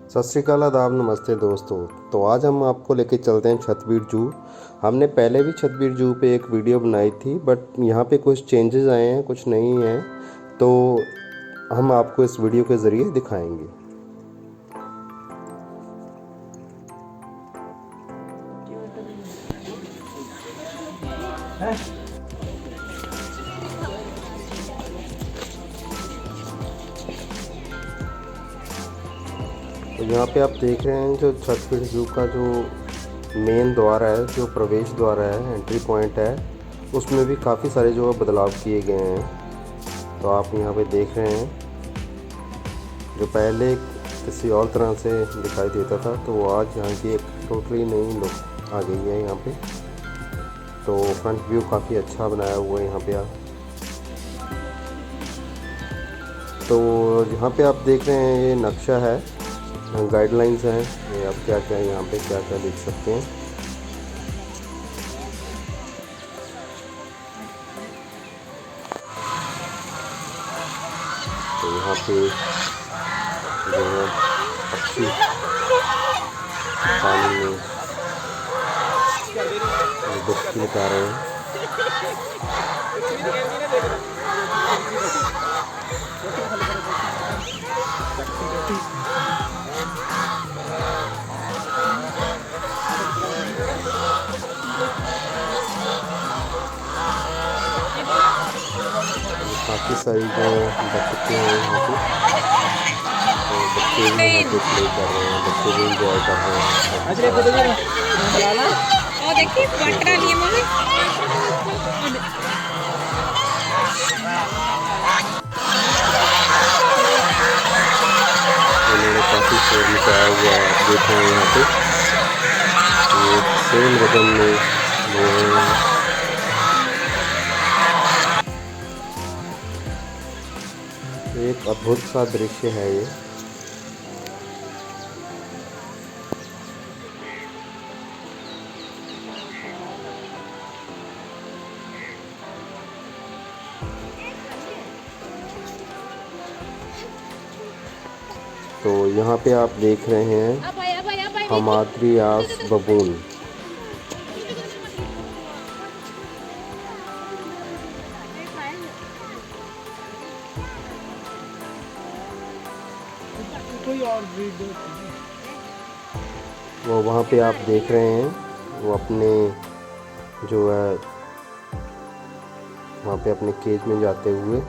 सत श्री अकाल, आदाब, नमस्ते दोस्तों। तो आज हम आपको लेके चलते हैं छतबीर जू। हमने पहले भी छतबीर जू पे एक वीडियो बनाई थी, बट यहाँ पे कुछ चेंजेस आए हैं, कुछ नहीं है, तो हम आपको इस वीडियो के ज़रिए दिखाएंगे। तो यहाँ पे आप देख रहे हैं जो छतबीर जू का जो मेन द्वार है, जो प्रवेश द्वार है, एंट्री पॉइंट है, उसमें भी काफ़ी सारे जो है बदलाव किए गए हैं। तो आप यहाँ पे देख रहे हैं, जो पहले किसी और तरह से दिखाई देता था, तो वो आज यहाँ की एक टोटली नई लुक आ गई है यहाँ पे। तो फ्रंट व्यू काफ़ी अच्छा बनाया हुआ है यहाँ पे आप। तो यहाँ पे आप देख रहे हैं, ये नक्शा है, गाइडलाइंस हैं, ये आप क्या क्या यहाँ पे क्या क्या देख सकते हैं। तो यहाँ पे जो है पक्षी पानी में डुबकी लगा रहे हैं। काफ़ी सारी जो बच्चे हैं यहाँ पे, तो बच्चे भी यहाँ पे प्ले कर रहे हैं, बच्चे भी इंजॉय कर रहे हैं। उन्होंने काफ़ी शोर मचाया हुआ है, आप देख रहे हैं यहाँ पे, ये सेम वजन में वो है। एक अद्भुत सा दृश्य है ये। तो यहाँ पे आप देख रहे हैं हमाद्री आस बबून। वो वहाँ पे आप देख रहे हैं, वो अपने जो है वहाँ पे अपने केज में जाते हुए।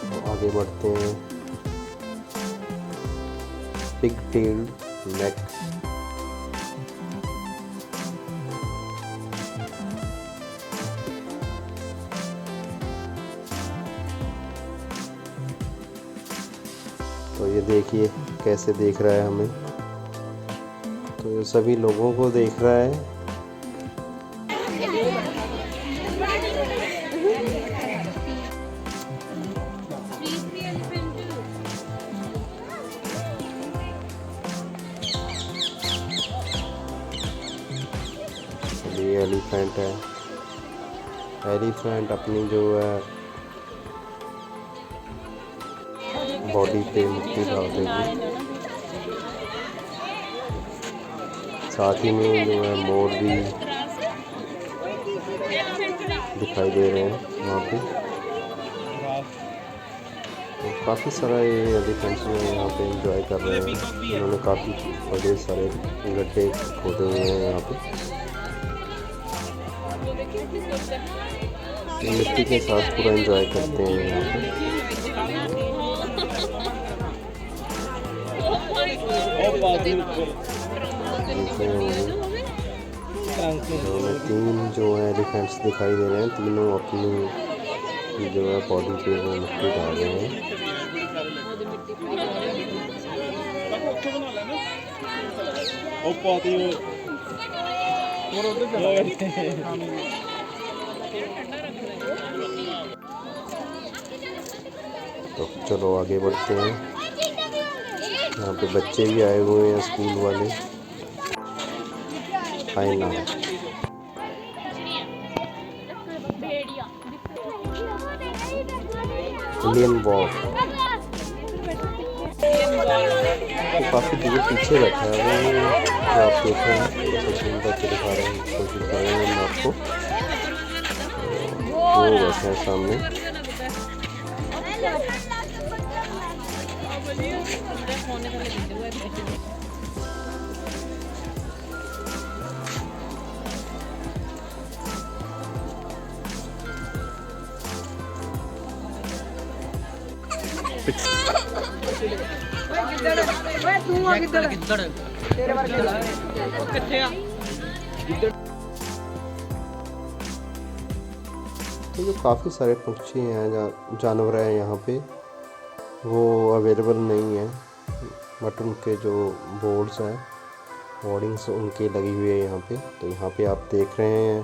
तो आगे बढ़ते हैं, पिग टेल नेक। तो ये देखिए कैसे देख रहा है हमें, तो ये सभी लोगों को देख रहा है। ये एलिफेंट है, एलिफेंट अपनी जो है बॉडी पे मिट्टी डाल देगी। साथ ही में जो है मोर भी दिखाई दे रहे हैं वहाँ पे। तो काफ़ी सारा ये एलिफेंट्स जो है यहाँ पे एंजॉय कर रहे हैं। इन्होंने काफ़ी बड़े सारे गड्ढे खोदे हुए हैं यहाँ पे, तो मिट्टी के साथ पूरा एंजॉय करते हैं यहाँ पे। हमें तीन जो है एलिफेंट्स दिखाई दे रहे हैं, तीनों अपनी जो है बॉडी पे वो मिट्टी डाल रहे हैं। तो चलो आगे बढ़ते हैं। यहाँ पे बच्चे भी आए हुए हैं, स्कूल वाले। हाय ना इंडियन वॉक। तो काफ़ी दूर पीछे बैठा है वो, जो आप देख रहे हैं, जैसे जूम करके दिखा रहे हैं, कोशिश कर रहे हैं हम आपको। वो बैठे हैं सामने। तो जो काफ़ी सारे पक्षी हैं, जानवर हैं यहाँ पे, वो अवेलेबल नहीं है, बट उनके जो बोर्ड्स हैं, होर्डिंग्स उनके लगी हुई है यहाँ पे। तो यहाँ पे आप देख रहे हैं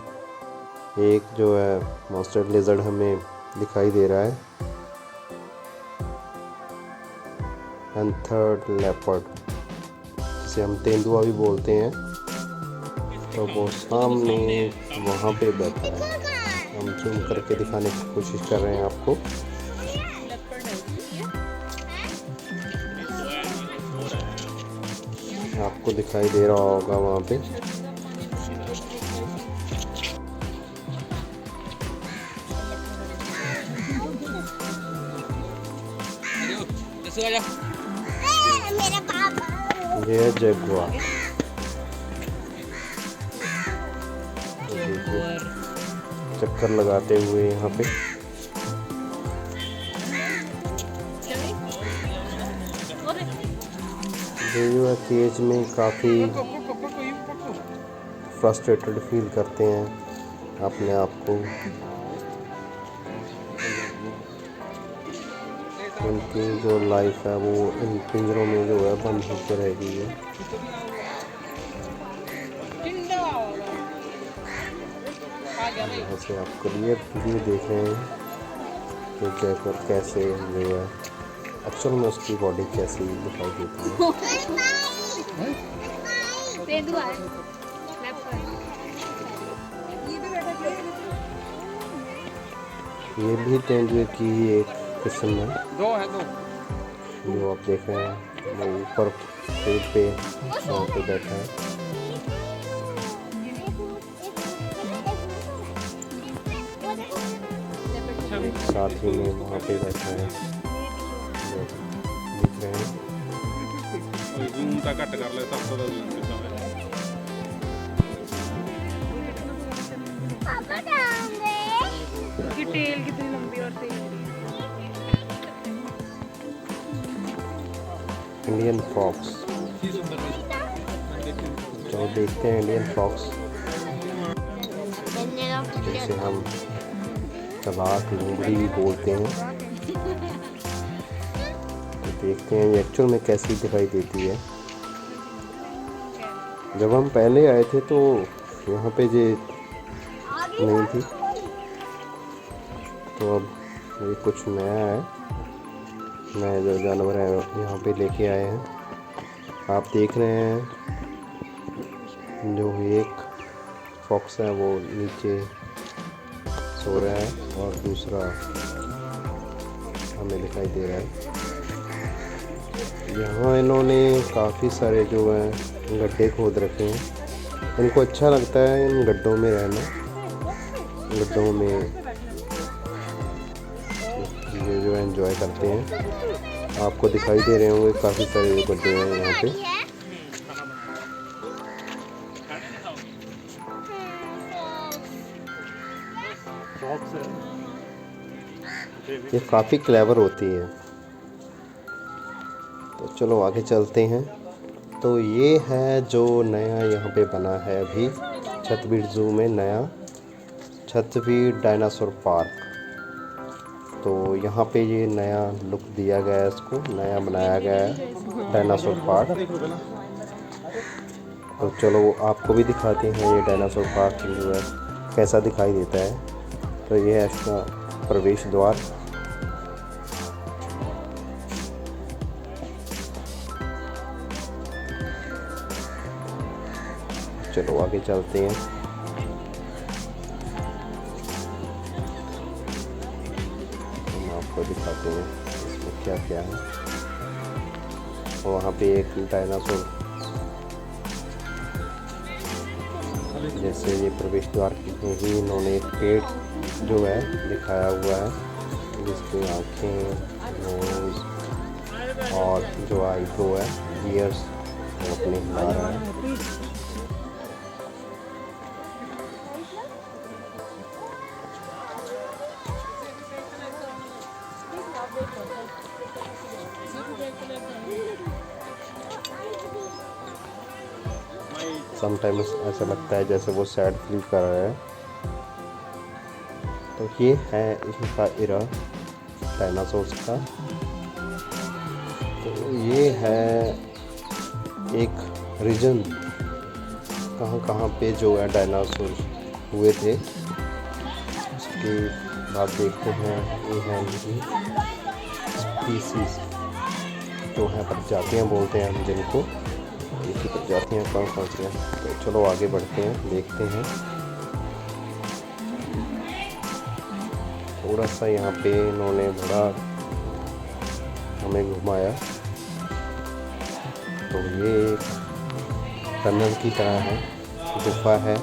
एक जो है मॉन्स्टर लिजर्ड हमें दिखाई दे रहा है, एंथर्ड लेपर्ड, जिसे हम तेंदुआ भी बोलते हैं। तो वो सामने वहाँ पे बैठा है, हम जूम करके दिखाने की कोशिश कर रहे हैं आपको। आपको दिखाई दे रहा होगा वहाँ पे। ये है जगुआर, चक्कर लगाते हुए यहाँ पे। ये जो है केज में काफ़ी फ्रस्ट्रेटेड फील करते हैं अपने आप को। उनकी जो लाइफ है वो इन पिंजरों में जो है बंद होकर रह गई है। ऐसे आप क्लियर व्यू देख रहे हैं कि जयकर कैसे जो है एक्चुअल में उसकी बॉडी कैसी दिखाई देती है। ये भी तेंदुए की ही एक किस्म है, जो आप देख रहे हैं, वो ऊपर पेड़ पे वहाँ पे बैठा है। साथ ही में वहाँ पे बैठा है, दिख रहे हैं। टेल कितनी लंबी और इंडियन फॉक्स, तो देखते हैं इंडियन फॉक्स, जिसे हम चालाक लोमड़ी भी बोलते हैं। तो देखते हैं ये एक्चुअल में कैसी दिखाई देती है। जब हम पहले आए थे तो यहाँ पे ये नहीं थी, तो अब ये कुछ नया है, नए जो जानवर हैं यहाँ पे लेके आए हैं। आप देख रहे हैं जो एक फॉक्स है वो नीचे सो रहा है और दूसरा हमें दिखाई दे रहा है। यहाँ इन्होंने काफ़ी सारे जो हैं गड्ढे खोद रखे हैं। इनको अच्छा लगता है इन गड्ढों में रहना, गड्ढों में ये जो एंजॉय करते हैं। आपको दिखाई दे रहे होंगे काफ़ी सारे गड्ढे हैं यहाँ पे। ये काफ़ी क्लेवर होती है। तो चलो आगे चलते हैं। तो ये है जो नया यहाँ पे बना है अभी छतबीड़ ज़ू में, नया छतबीड़ डायनासोर पार्क। तो यहाँ पे ये नया लुक दिया गया है, इसको नया बनाया गया है डायनासोर पार्क। तो चलो आपको भी दिखाते हैं ये डायनासोर पार्क जो है कैसा दिखाई देता है। तो ये है इसका प्रवेश द्वार। चलो आगे चलते हैं। हम आपको दिखाते हैं इसमें क्या क्या है। वहाँ पे एक डायनासोर, जैसे ये प्रवेश द्वार में ही इन्होंने एक पेड़ जो है दिखाया हुआ है, जिसकी आँखें, नोज और जो आई को है, ईयर्स वो अपने हिला रहा है। समटाइम्स ऐसा लगता है जैसे वो सैड फील कर रहा है। तो ये है इनका इरा डायनासोर्स का। तो ये है एक रीजन कहाँ पे जो है डायनासोर हुए थे। उसके बाद देखते हैं ये है इनकी स्पीसीज जो है, प्रजातियाँ बोलते हैं हम जिनको, इनकी प्रजातियाँ कौन सी हैं। तो चलो आगे बढ़ते हैं, देखते हैं। थोड़ा सा यहाँ पे इन्होंने बड़ा हमें घुमाया। तो ये एक टनल की तरह है, गुफा है।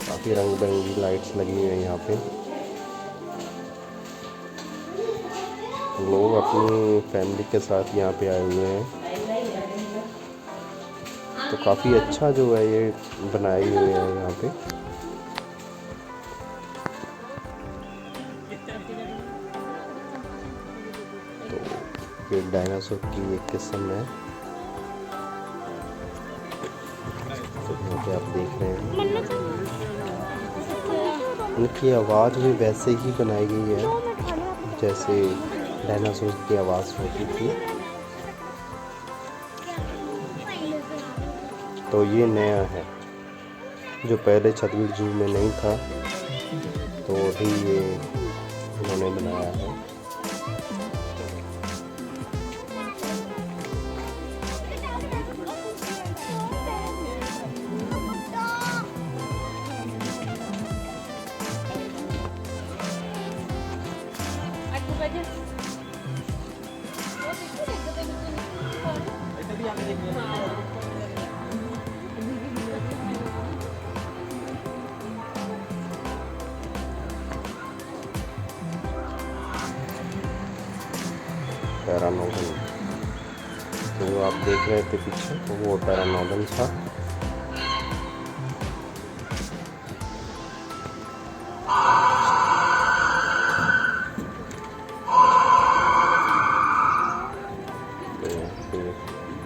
काफ़ी रंग बिरंगी लाइट्स लगी हुई है यहाँ पे। लोग अपनी फैमिली के साथ यहाँ पे आए हुए हैं। तो काफ़ी अच्छा जो है ये बनाई हुई है यहाँ पे। तो ये डायनासोर की एक किस्म है। तो यहाँ पे आप देख रहे हैं उनकी आवाज़ भी वैसे ही बनाई गई है जैसे डायनासोर की आवाज़ होती थी। तो ये नया है जो पहले छतबीड़ जू में नहीं था, तो अभी ये इन्होंने बनाया है। पैरानोडन, तो जो आप देख रहे थे पीछे तो वो पैरानोडन था।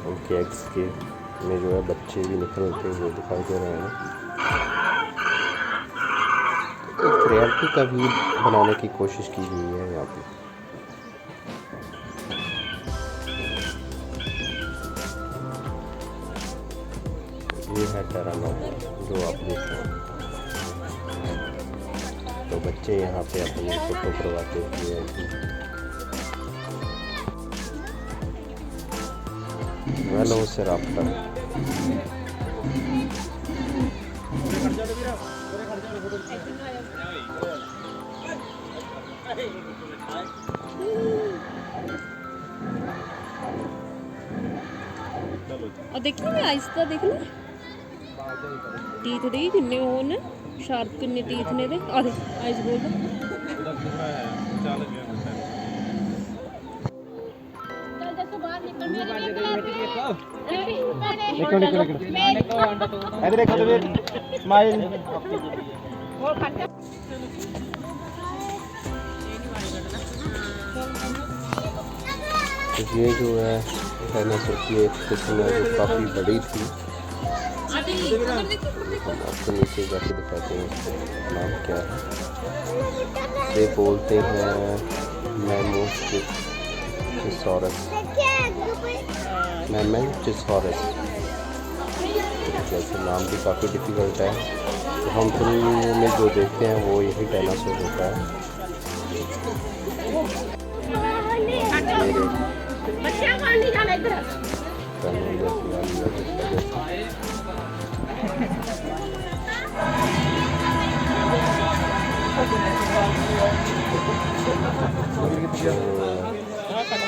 उनके एग्स के में जो है बच्चे भी निकलते हुए दिखाई दे रहे हैं। तो एक रियलिटी का भी बनाने की कोशिश की गई है यहाँ पे। ये है पैरानोडन जो आप देख रहे हैं। तो बच्चे यहाँ पे अपनी फोटो करवाते हुए वेलो से राब्ता। और देखो मैं आहिस्ता देख लो टीथ दे किन्ने हो ने शार्प किन्ने टीथ ने दे और आइज बोल ये जो है डायनासोर की एक किस्म है जो काफ़ी बड़ी थी। हम आपको नीचे जाके दिखाते हैं इसका नाम क्या है। ये बोलते हैं मैमोचिसॉरस, मैमेंचिसॉरस। जैसे नाम भी काफ़ी डिफ़िकल्ट है। तो हम फिल्म में जो देखते हैं वो यही डायनासोर होता है।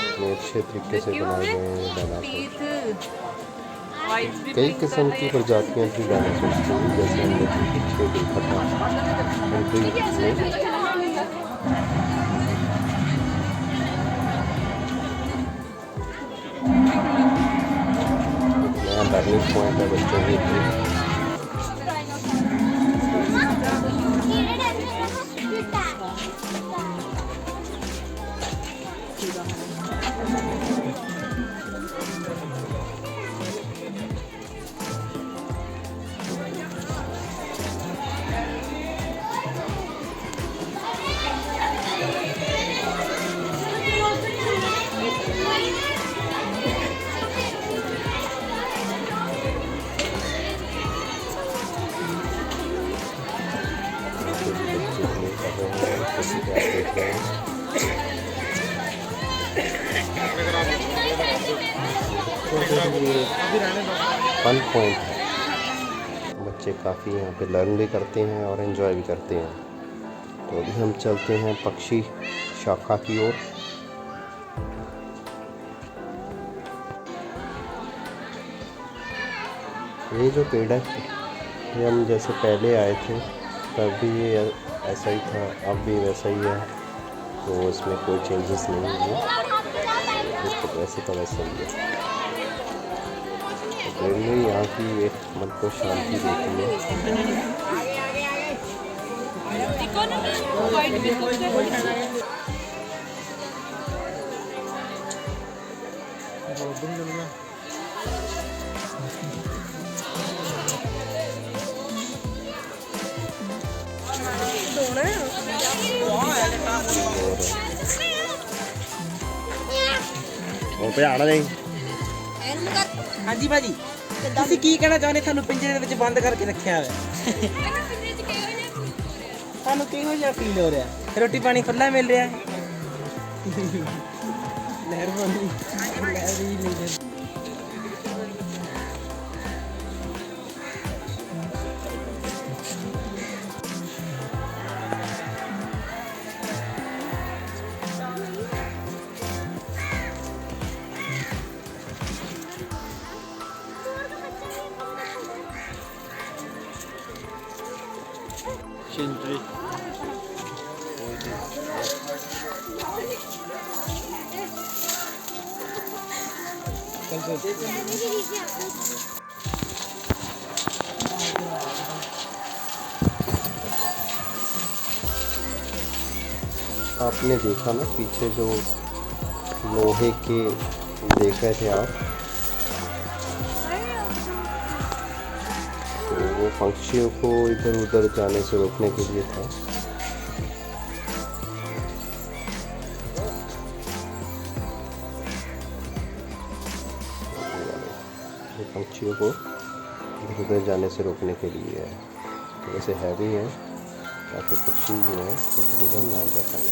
इतने अच्छे तरीके से बनाए गए हैं ये डायनासोर। आइज भी कई किस्म की प्रजातियां थी डायनासोर की, जैसे हमने पीछे देखा था एंट्री में। नया लर्निंग पॉइंट है बच्चों के लिए। फन पॉइंट है, बच्चे काफ़ी यहाँ पे लर्न भी करते हैं और एंजॉय भी करते हैं। तो अभी हम चलते हैं पक्षी शाखा की ओर। ये जो पेड़ है ये हम जैसे पहले आए थे तब भी ये ऐसा ही था, अब भी वैसा ही है, तो इसमें कोई चेंजेस नहीं है, इसको वैसे का वैसा ही है। पेड़ में यहाँ की एक मन को शांति देती है। ਉਹ ਭਜਾਣਾ ਨਹੀਂ। ਹਾਂਜੀ ਭਾਜੀ ਤੁਸੀਂ ਕੀ ਕਹਿਣਾ ਚਾਹੁੰਦੇ? ਤੁਹਾਨੂੰ ਪਿੰਜਰੇ ਦੇ ਵਿੱਚ ਬੰਦ ਕਰਕੇ ਰੱਖਿਆ ਹੋਇਆ, ਤੁਹਾਨੂੰ ਕਿਹੋ ਜਿਹਾ ਫੀਲ ਹੋ ਰਿਹਾ? ਰੋਟੀ ਪਾਣੀ ਖੁੱਲਾ ਮਿਲ ਰਿਹਾ ਹੈ? ਮਿਹਰਬਾਨੀ। आपने देखा ना पीछे जो लोहे के देख रहे थे आप, तो वो पक्षियों को इधर उधर जाने से रोकने के लिए था। ये पक्षियों को इधर उधर जाने से रोकने के लिए है, तो वैसे हैवी है ताकि पक्षी जो है इधर उधर ना जा पाए।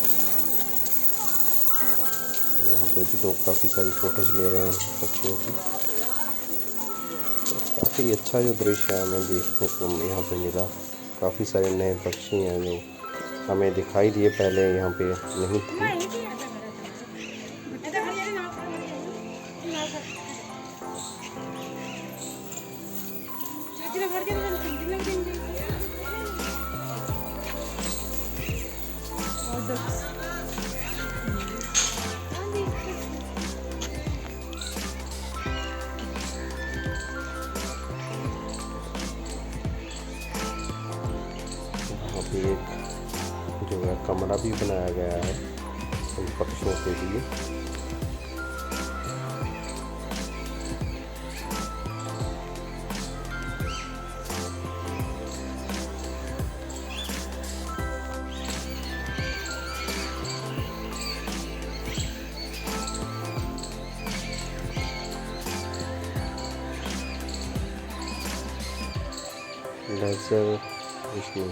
यहाँ पे भी लोग काफ़ी सारी फ़ोटोज़ ले रहे हैं पक्षियों की। तो काफ़ी अच्छा जो दृश्य है हमें देखने को यहाँ पे मिला। काफ़ी सारे नए पक्षी हैं जो हमें दिखाई दिए, पहले यहाँ पे नहीं थे। यहाँ पे एक जो है कमरा भी बनाया गया है इन पक्षियों के लिए। लेज़र विष्णु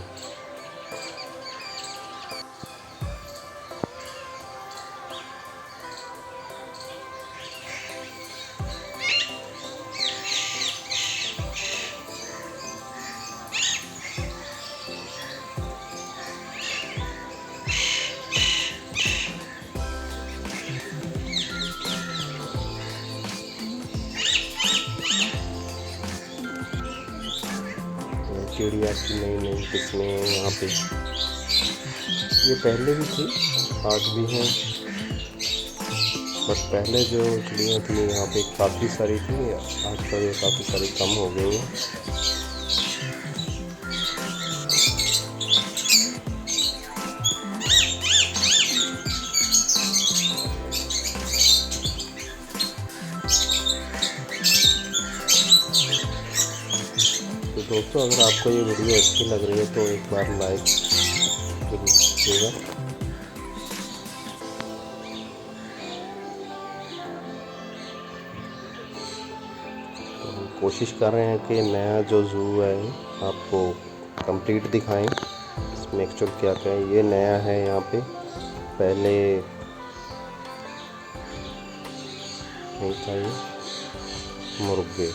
चिड़िया की नई नई किस्में हैं यहाँ पे। ये पहले भी थी, आज भी हैं, बट पहले जो चिड़िया थी यहाँ पे काफ़ी सारी थी, आजकल ये काफ़ी सारी कम हो गई हैं। तो दोस्तों, अगर आपको ये वीडियो अच्छी लग रही है तो एक बार लाइक जरूर कीजिएगा। तो हम कोशिश कर रहे हैं कि नया जो ज़ू है आपको कंप्लीट दिखाएं। इसमें एक्चुअल क्या क्या है, ये नया है यहाँ पे। पहले नहीं था ये मुर्गे,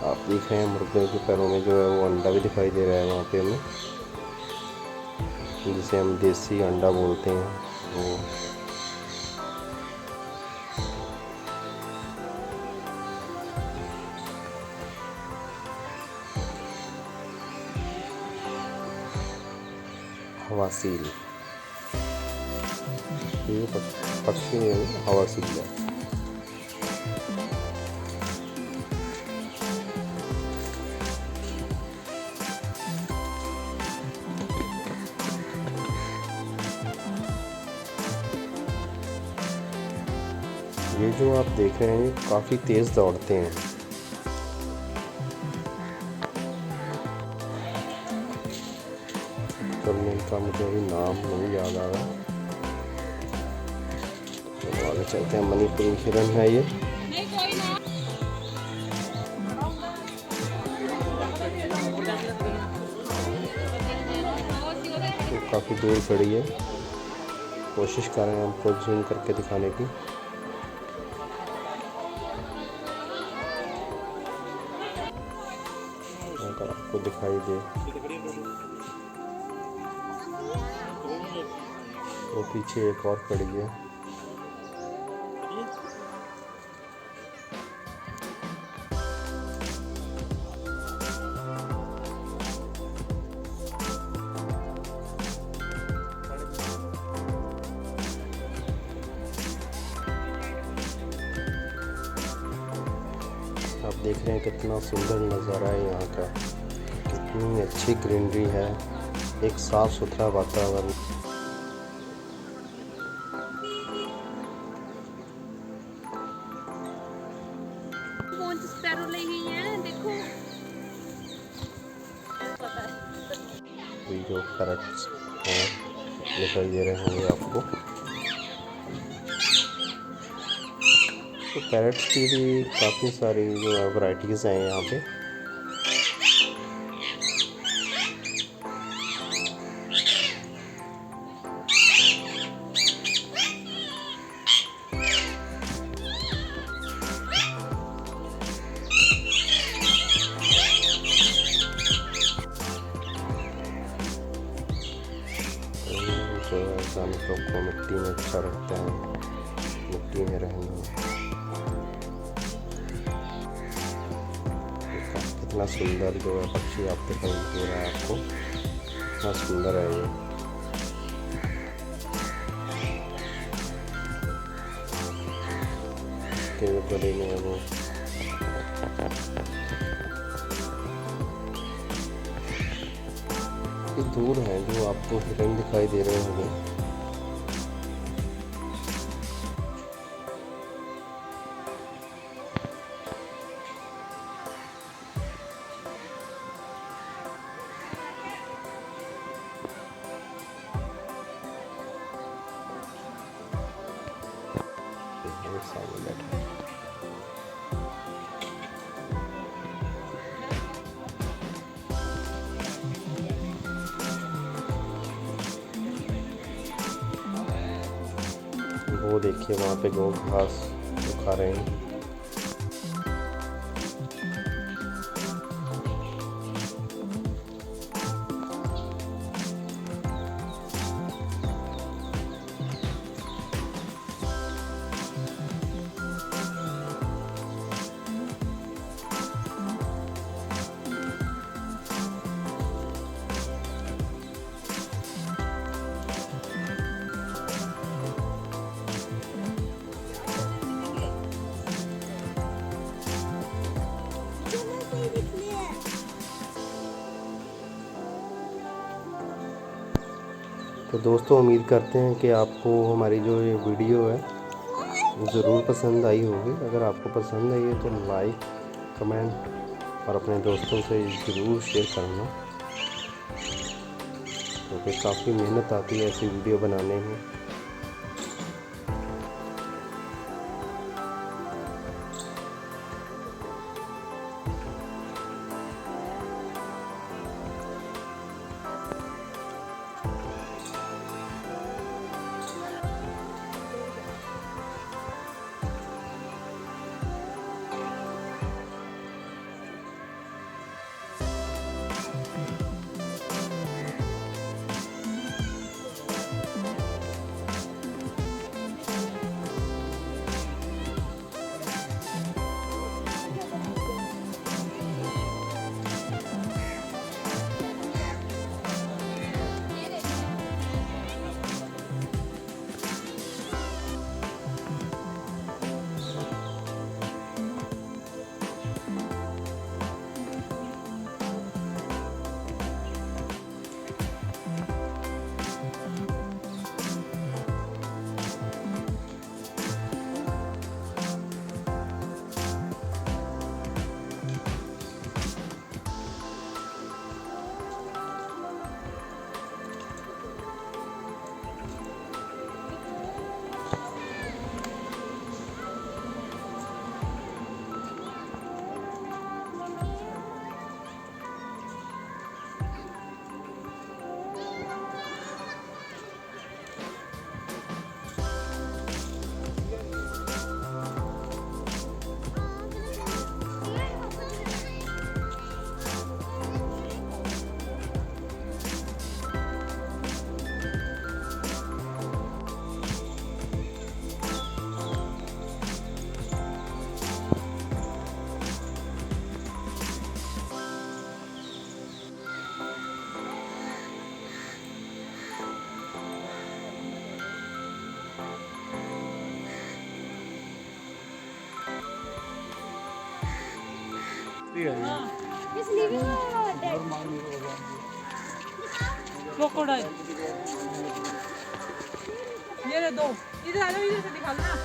आप देख रहे हैं मुर्गे के पैरों में जो है वो अंडा भी दिखाई दे रहा है वहाँ पे हमें, जिसे हम देसी अंडा बोलते हैं वो। हवासील, ये पक्षी है हवासील है। ये जो आप देख रहे हैं काफ़ी तेज़ दौड़ते हैं। चलिए, इनका मुझे अभी नाम नहीं याद आ रहा, तो आगे चलते हैं। मणिपुरी हिरन है ये। तो काफ़ी दूर खड़ी है, कोशिश कर रहे हैं आपको जूम करके दिखाने की। अगर आपको दिखाई दे, वो पीछे एक और खड़ी है। आप देख रहे हैं कितना सुंदर नज़ारा है यहाँ का, कितनी अच्छी ग्रीनरी है, एक साफ सुथरा वातावरण। स्पैरो ले गई हैं, देखो। ये जो पैरट्स हैं दिखाई दे रहे होंगे आपको, तो पैरट्स की भी काफ़ी सारी जो है वैरायटीज़ हैं यहाँ पे। जो है जानवरों को मिट्टी में अच्छा रखता है, मिट्टी में रहना। कितना सुंदर जो है पक्षी आप दिखाई दे रहा है आपको, कितना सुंदर है ये। इसके गले में वो दूर हैं जो आपको हिरन दिखाई दे रहे होंगे। सामने बैठा है। वो देखिए वहाँ पे गौ घास खा रहे हैं। तो दोस्तों उम्मीद करते हैं कि आपको हमारी जो ये वीडियो है ज़रूर पसंद आई होगी। अगर आपको पसंद आई है तो लाइक, कमेंट और अपने दोस्तों से ज़रूर शेयर करना, क्योंकि काफ़ी मेहनत आती है ऐसी वीडियो बनाने में। क्रोकोडाइल ये ले दो, इधर आ जाओ, इधर से दिखा ना।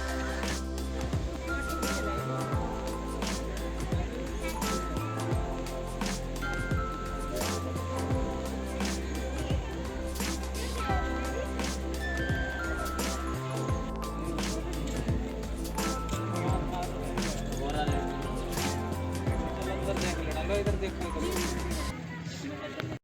इधर देख